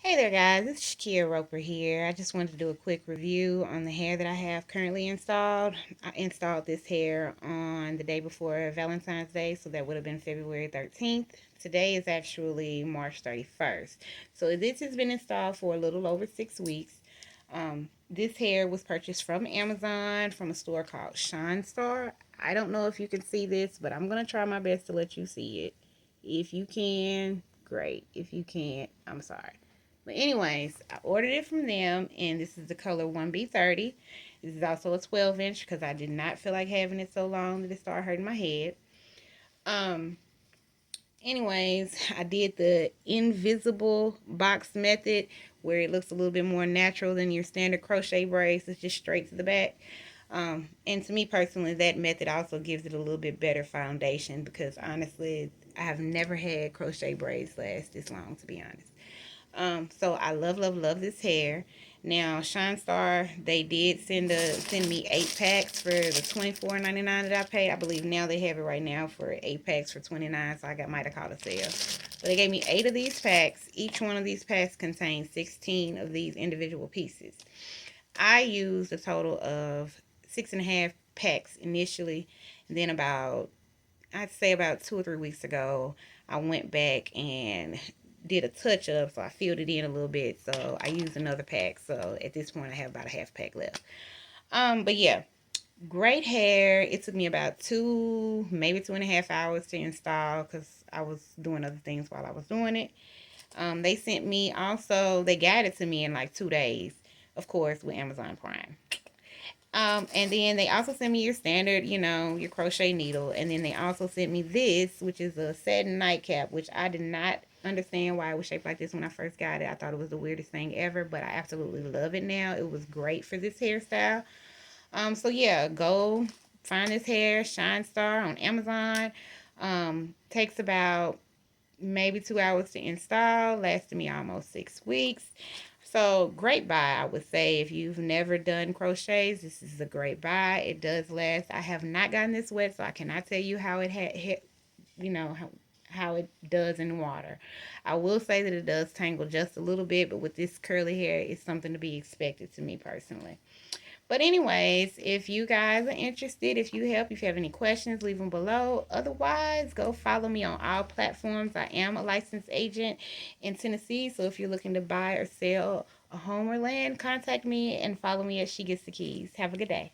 Hey there guys, it's Shakia Roper here. I just wanted to do a quick review on the hair that I have currently installed. I installed this hair on the day before Valentine's Day, so that would have been February 13th. Today is actually March 31st. So this has been installed for a little over 6 weeks. This hair was purchased from Amazon from a store called Shine Star. I don't know if you can see this, but I'm going to try my best to let you see it. If you can, great. If you can't, I'm sorry. But anyways, I ordered it from them, and this is the color 1B30. This is also a 12-inch because I did not feel like having it so long that it started hurting my head. Um, anyways, I did the invisible box method where it looks a little bit more natural than your standard crochet braids. It's just straight to the back. And to me personally, that method also gives it a little bit better foundation because honestly, I have never had crochet braids last this long, to be honest. So I love, love, love this hair. Now, Shine Star, they did send me 8 packs for the $24.99 that I paid. I believe now they have it right now for 8 packs for $29. So might have caught a sale. But they gave me 8 of these packs. Each one of these packs contains 16 of these individual pieces. I used a total of 6.5 packs initially, and then I'd say about 2 or 3 weeks ago, I went back and did a touch up, so I filled it in a little bit. So I used another pack. So at this point, I have about a half pack left. But yeah, great hair. It took me about maybe 2.5 hours to install because I was doing other things while I was doing it. They sent me also. They got it to me in like 2 days, of course, with Amazon Prime. And then they also sent me your standard, your crochet needle. And then they also sent me this, which is a satin nightcap, which I did not understand why it was shaped like this when I first got it. I thought it was the weirdest thing ever, but I absolutely love it now. It was great for this hairstyle. So yeah, go find this hair, Shine Star on Amazon. Takes about maybe 2 hours to install, lasted me almost 6 weeks. So great buy, I would say. If you've never done crochets, this is a great buy. It does last. I have not gotten this wet, so I cannot tell you how it you know, how it does in water. I will say that it does tangle just a little bit, but with this curly hair, it's something to be expected to me personally. But anyways, if you guys are interested, if you have any questions, leave them below. Otherwise, go follow me on all platforms. I am a licensed agent in Tennessee, so if you're looking to buy or sell a home or land, contact me and follow me as She Gets the Keys. Have a good day.